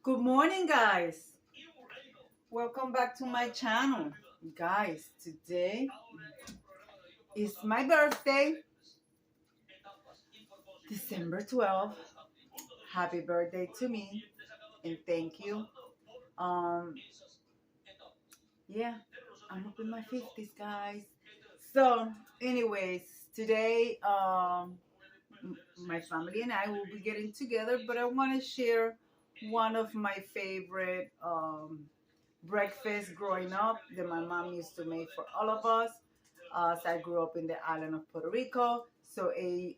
Good morning, guys. Welcome back to my channel. Guys, today is my birthday, December 12th. Happy birthday to me and thank you. Yeah, I'm up in my 50s, guys. So, anyways, today my family and I will be getting together, but I want to share one of my favorite breakfasts growing up that my mom used to make for all of us. So I grew up in the island of Puerto Rico, so it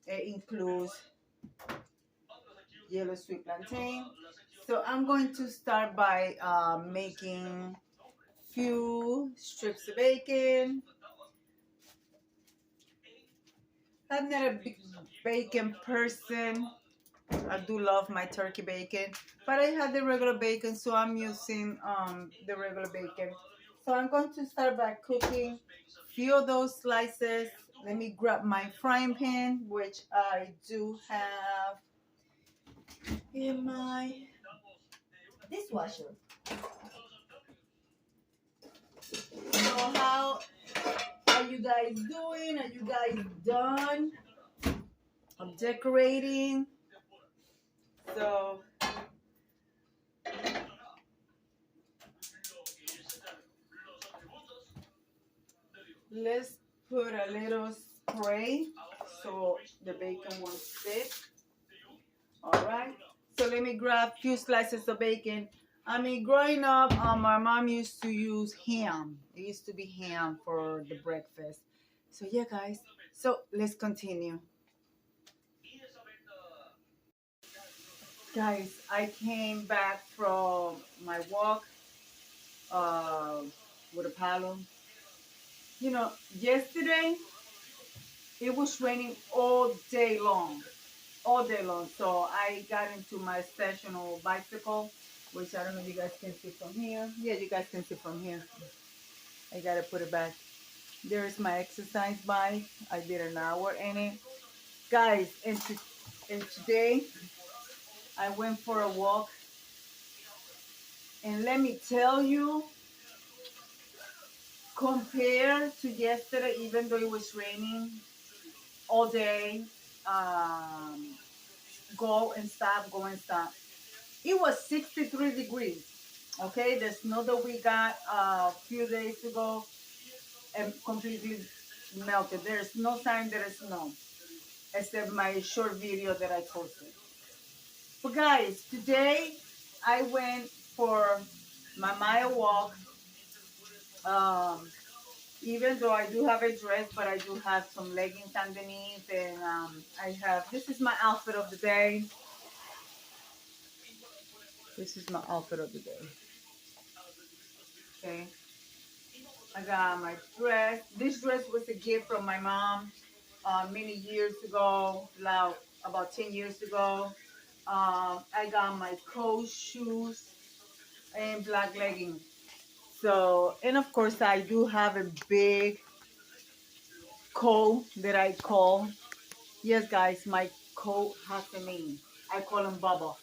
includes yellow sweet plantain. So I'm going to start by making few strips of bacon. I'm not a big bacon person. I do love my turkey bacon, but I had the regular bacon, so I'm using the regular bacon. So I'm going to start by cooking a few of those slices. Let me grab my frying pan, which I do have in my dishwasher. So how are you guys doing? Are you guys done? I'm decorating. So let's put a little spray so the bacon won't stick. All right. So let me grab a few slices of bacon. I mean, growing up, my mom used to use ham. It used to be ham for the breakfast. So yeah, guys. So let's continue. Guys, I came back from my walk uh, with a paddle. You know, yesterday it was raining all day long. All day long. So I got into my stationary bicycle, which I don't know if you guys can see from here. Yeah, you guys can see from here. I gotta put it back. There's my exercise bike. I did an hour in it. Guys, and today I went for a walk. And let me tell you, compared to yesterday, even though it was raining all day, um, go and stop, go and stop. It was 63 degrees. Okay, the snow that we got a few days ago and completely melted. There's no sign there is snow, except my short video that I posted. But guys, today I went for my mile walk. Um, Even though I do have a dress, but I do have some leggings underneath, and this is my outfit of the day. This is my outfit of the day. Okay. I got my dress. This dress was a gift from my mom many years ago, like about 10 years ago. I got my coat, shoes, and black leggings. So, and of course, I do have a big coat that I call. Yes, guys, my coat has a name. I call him Bubba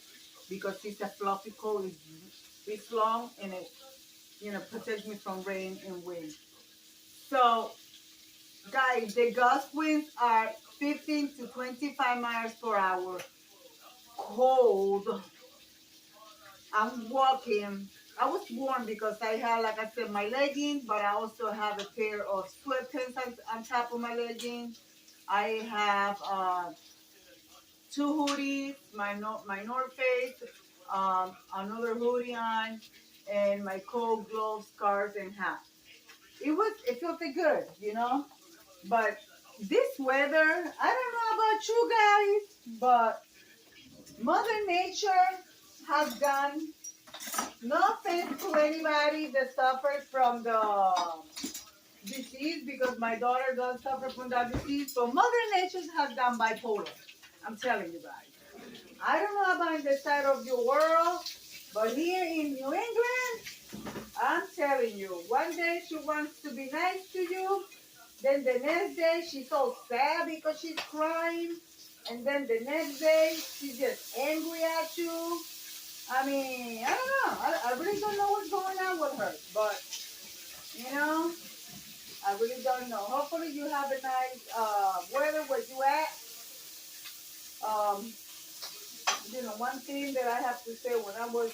because it's a fluffy coat. It's long and it, protects me from rain and wind. So, guys, the gust winds are 15 to 25 miles per hour. Cold. I'm walking. I was warm because I had, like I said, my leggings, but I also have a pair of sweatpants on top of my leggings. I have two hoodies, my North Face, another hoodie on, and my coat, gloves, scarves, and hat. It felt good, But this weather, I don't know about you guys, but Mother Nature has done nothing to anybody that suffers from the disease because my daughter does suffer from that disease. So Mother Nature has done bipolar. I'm telling you guys. I don't know about the side of your world, but here in New England, I'm telling you, one day she wants to be nice to you, Then the next day, she's all sad because she's crying. And then the next day, she's just angry at you. I mean, I don't know. I really don't know what's going on with her. But, you know, I really don't know. Hopefully you have a nice weather where you at. Um, you know, one thing that I have to say, when I was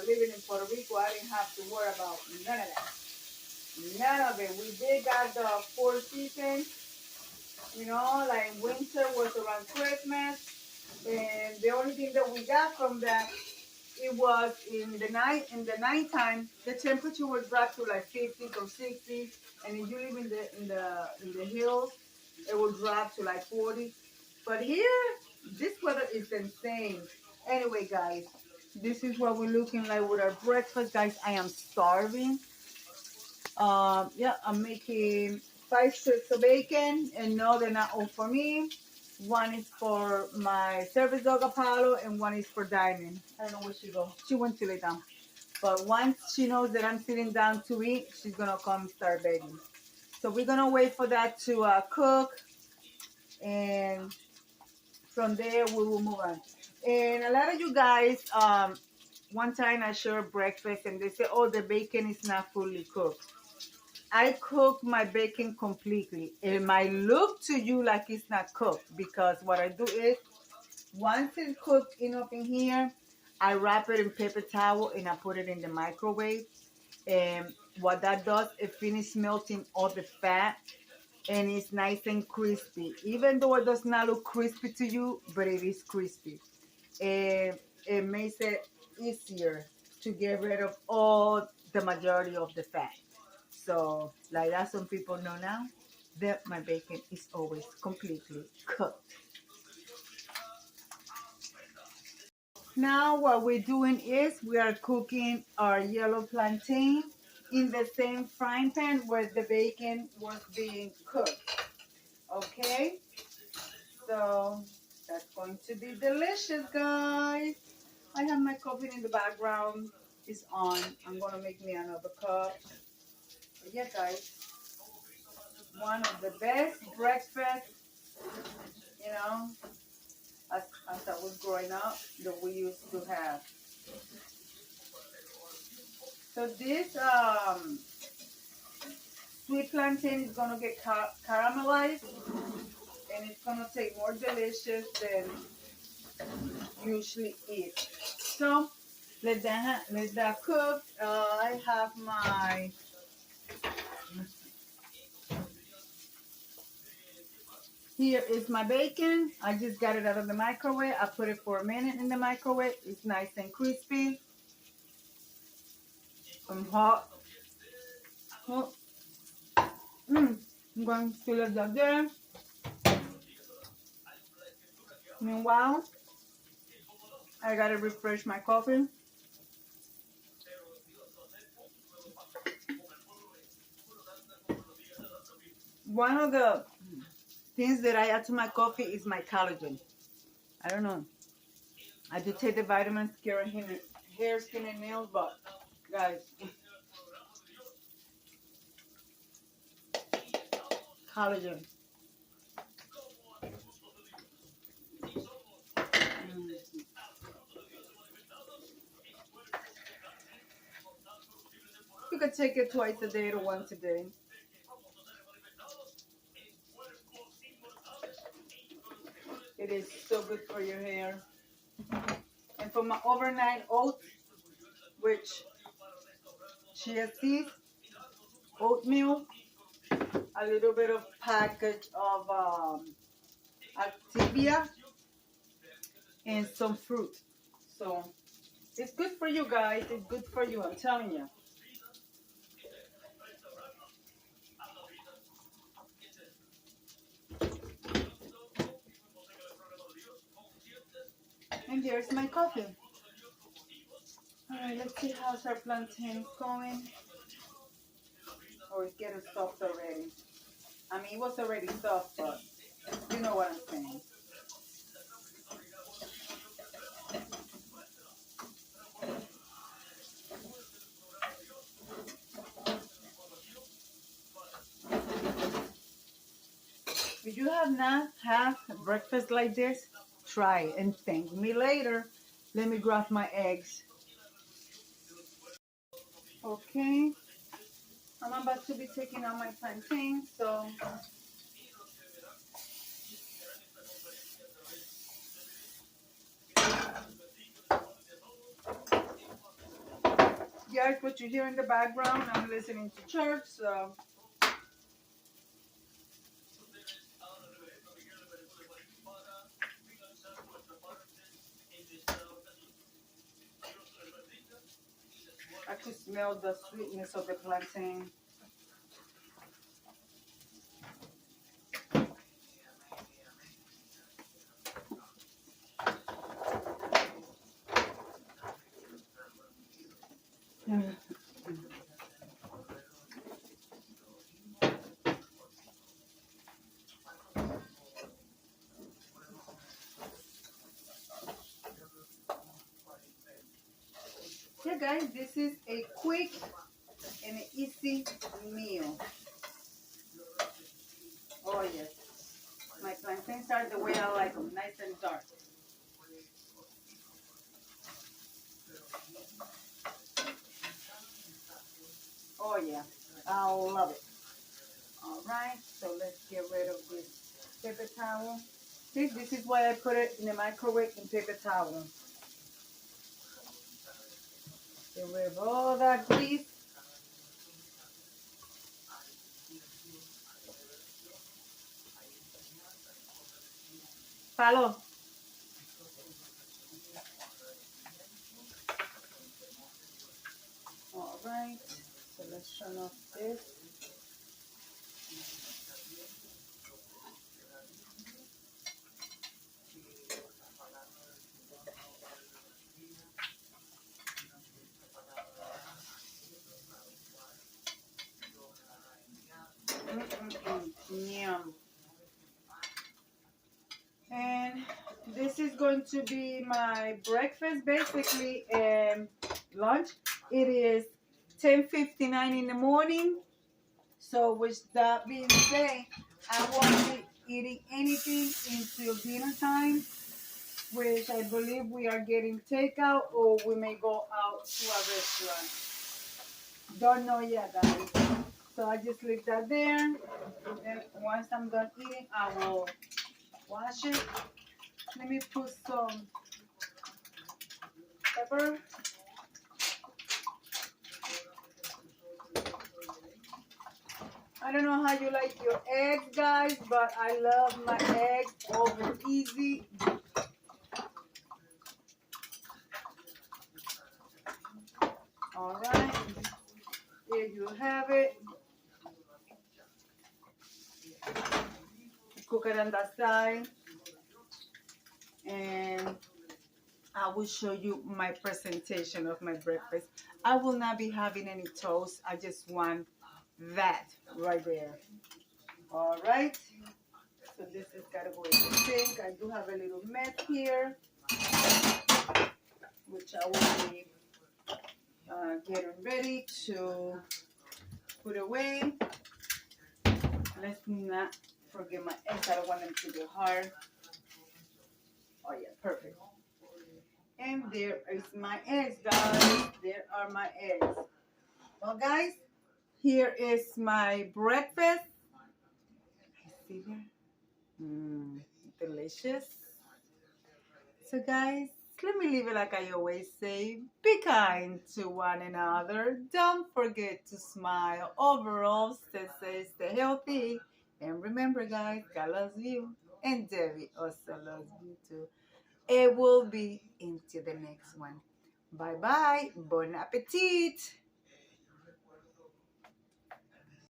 living in Puerto Rico, I didn't have to worry about none of that. None of it. We did got the four seasons. You know, like winter was around Christmas. And the only thing that we got from that, it was in the nighttime, the temperature would drop to like 50s or 60s, and if you live in the hills, it will drop to like 40. But here, this weather is insane. Anyway, guys, this is what we're looking like with our breakfast, guys. I am starving. Yeah, I'm making 5 strips of bacon, and no, they're not all for me. One is for my service dog Apollo, and one is for Diamond. I don't know where she go. She went to lay down. But once she knows that I'm sitting down to eat, she's gonna come start begging. So we're gonna wait for that to cook, and from there we will move on. And a lot of you guys, one time I shared breakfast, and they say, "Oh, the bacon is not fully cooked." I cook my bacon completely. It might look to you like it's not cooked because what I do is once it's cooked enough in here, I wrap it in paper towel and I put it in the microwave. And what that does, it finishes melting all the fat and it's nice and crispy. Even though it does not look crispy to you, but it is crispy. And it makes it easier to get rid of all the majority of the fat. So, like that, some people know now that my bacon is always completely cooked. Now, what we're doing is we are cooking our yellow plantain in the same frying pan where the bacon was being cooked. Okay, so that's going to be delicious, guys. I have my coffee in the background. It's on. I'm going to make me another cup. But yeah, guys, one of the best breakfasts, you know, as I was growing up, that we used to have. So this sweet plantain is gonna get caramelized, and it's gonna taste more delicious than usually is. So let that cook. I have my here is my bacon. I just got it out of the microwave. I put it for a minute in the microwave. It's nice and crispy. I'm hot. Oh, I'm going to let that there. Meanwhile, I gotta refresh my coffee. One of the things that I add to my coffee is my collagen. I don't know. I do take the vitamins, hair, skin, and nails, but guys, collagen. Mm. You could take it twice a day or once a day. It is so good for your hair. And for my overnight oats, which chia seeds, oatmeal, a little bit of package of Activia, and some fruit. So it's good for you guys. It's good for you. I'm telling you. And there's my coffee. All right, let's see how's our plantain going. Oh, it's getting soft already. I mean, it was already soft, but you know what I'm saying. If you have not had breakfast like this, try it and thank me later. Let me grab my eggs. Okay, I'm about to be taking out my plantain, so guys, what you hear in the background, I'm listening to church, so I could smell the sweetness of the plantain. Yeah, guys, this is a quick and an easy meal. Oh, yes. My plantains are the way I like them, nice and dark. Oh, yeah. I love it. All right, so let's get rid of this paper towel. See, this is why I put it in the microwave in paper towel. Get rid of all that grease. Follow. All right, so let's turn off this. Yum. And this is going to be my breakfast, basically, and lunch. It is 10:59 in the morning. So with that being said, I won't be eating anything until dinner time, which I believe we are getting takeout or we may go out to a restaurant. Don't know yet, guys. So I just leave that there. And once I'm done eating, I will wash it. Let me put some pepper. I don't know how you like your eggs, guys, but I love my eggs over easy. All right, here you have it. Cook it on that side, and I will show you my presentation of my breakfast. I will not be having any toast. I just want that right there. All right. So this is gotta go in the sink. I do have a little mess here, which I will be getting ready to put away. Let's not forget my eggs. I don't want them to be hard. Oh yeah, perfect. And there is my eggs, guys. There are my eggs. Well, guys, here is my breakfast. See there? Delicious. So, guys, let me leave it like I always say. Be kind to one another. Don't forget to smile. Overall, stay healthy. And remember, guys, God loves you. And Debbie also loves you too. It will be into the next one. Bye bye. Bon appetit.